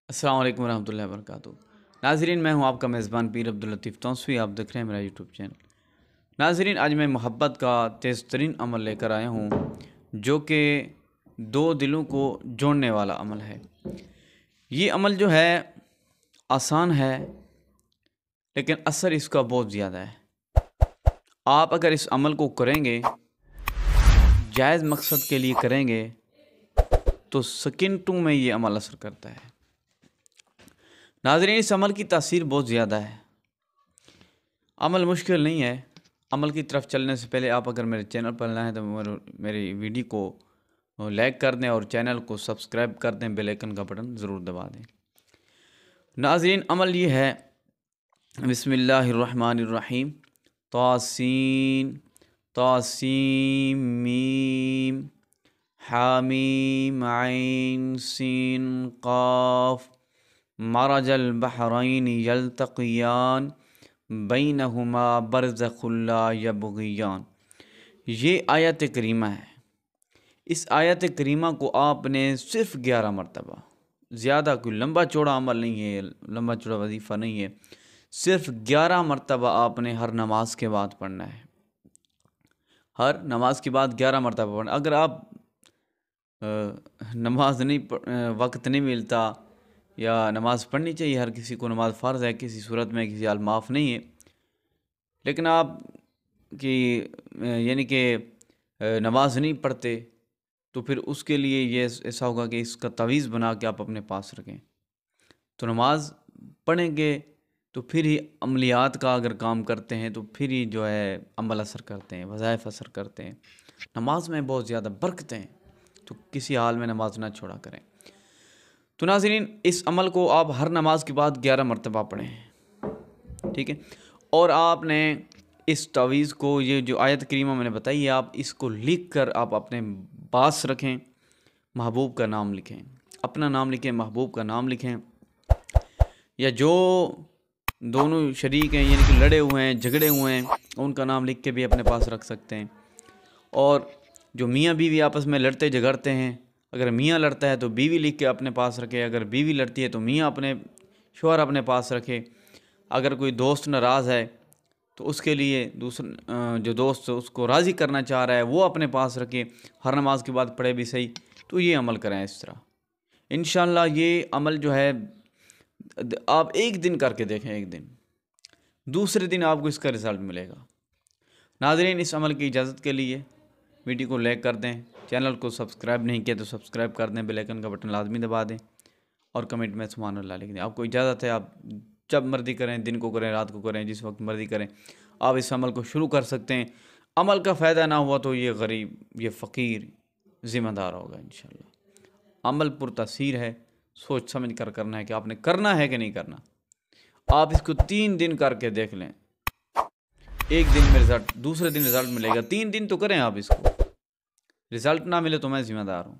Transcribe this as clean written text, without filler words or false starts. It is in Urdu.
السلام علیکم ورحمۃ اللہ وبرکاتہ۔ ناظرین، میں ہوں آپ کا میزبان پیر عبداللطیف توسوی، آپ دیکھ رہے ہیں میرا یوٹیوب چینل۔ ناظرین، آج میں محبت کا تیز ترین عمل لے کر آیا ہوں، جو کہ دو دلوں کو جوڑنے والا عمل ہے۔ یہ عمل جو ہے آسان ہے، لیکن اثر اس کا بہت زیادہ ہے۔ آپ اگر اس عمل کو کریں گے، جائز مقصد کے لیے کریں گے، تو سیکنڈوں میں یہ عمل اثر کرتا ہے۔ ناظرین، اس عمل کی تاثیر بہت زیادہ ہے۔ عمل مشکل نہیں ہے۔ عمل کی طرف چلنے سے پہلے آپ اگر میرے چینل پر نہ ہیں تو میری ویڈیو کو لائک کر دیں اور چینل کو سبسکرائب کر دیں، بیل آئیکن کا بٹن ضرور دبا دیں۔ ناظرین، عمل یہ ہے، بسم اللہ الرحمن الرحیم، طاسین طاسیم میم حامیم عین سین قاف مرج البحرین یلتقیان بینہما برزخ لا یبغیان۔ یہ آیت کریمہ ہے۔ اس آیت کریمہ کو آپ نے صرف 11 مرتبہ، زیادہ کوئی لمبا چوڑا عمل نہیں ہے، لمبا چوڑا وظیفہ نہیں ہے، صرف 11 مرتبہ آپ نے ہر نماز کے بعد پڑھنا ہے۔ ہر نماز کے بعد 11 مرتبہ پڑھنا۔ اگر آپ نماز وقت نہیں ملتا، یا نماز پڑھنی چاہیے، ہر کسی کو نماز فرض ہے، کسی صورت میں کسی حال معاف نہیں ہے، لیکن آپ کی یعنی کہ نماز نہیں پڑھتے، تو پھر اس کے لیے یہ ایسا ہوگا کہ اس کا تعویذ بنا کے آپ اپنے پاس رکھیں۔ تو نماز پڑھیں گے تو پھر ہی عملیات کا اگر کام کرتے ہیں تو پھر ہی جو ہے عمل اثر کرتے ہیں، وظائف اثر کرتے ہیں۔ نماز میں بہت زیادہ برکتیں ہیں، تو کسی حال میں نماز نہ چھوڑا کریں۔ تو ناظرین، اس عمل کو آپ ہر نماز کے بعد 11 مرتبہ پڑھیں، ٹھیک ہے؟ اور آپ نے اس تعویذ کو، یہ جو آیت کریمہ میں نے بتائی ہے، آپ اس کو لکھ کر آپ اپنے پاس رکھیں، محبوب کا نام لکھیں، اپنا نام لکھیں، محبوب کا نام لکھیں، یا جو دونوں شریک ہیں یعنی کہ لڑے ہوئے ہیں، جھگڑے ہوئے ہیں، ان کا نام لکھ کے بھی اپنے پاس رکھ سکتے ہیں۔ اور جو میاں بیوی آپس میں لڑتے جھگڑتے ہیں، اگر میاں لڑتا ہے تو بیوی لکھ کے اپنے پاس رکھے، اگر بیوی لڑتی ہے تو میاں اپنے شوہر اپنے پاس رکھے۔ اگر کوئی دوست ناراض ہے تو اس کے لیے جو دوست اس کو راضی کرنا چاہ رہا ہے وہ اپنے پاس رکھے، ہر نماز کے بعد پڑھے بھی صحیح۔ تو یہ عمل کریں اس طرح، انشاءاللہ یہ عمل جو ہے آپ ایک دن کر کے دیکھیں، ایک دن، دوسرے دن آپ کو اس کا رزلٹ ملے گا۔ ناظرین، اس عمل کی اجازت کے لیے ویڈیو کو لائک کر دیں، چینل کو سبسکرائب نہیں کیا تو سبسکرائب کر دیں، بیل آئیکن کا بٹن لازمی دبا دیں، اور کمنٹ میں سبحان اللہ لکھ دیں۔ آپ کو اجازت ہے، آپ جب مرضی کریں، دن کو کریں، رات کو کریں، جس وقت مرضی کریں، آپ اس عمل کو شروع کر سکتے ہیں۔ عمل کا فائدہ نہ ہوا تو یہ غریب، یہ فقیر ذمہ دار ہوگا انشاءاللہ۔ عمل پرتاثیر ہے، سوچ سمجھ کر کرنا ہے کہ آپ نے کرنا ہے کہ نہیں کرنا۔ آپ اس کو 3 دن کر کے دیکھ لیں، ایک دن میں رزلٹ، دوسرے دن رزلٹ ملے گا، 3 دن تو کریں آپ اس کو، رزلٹ نہ ملے تو میں ذمہ دار ہوں۔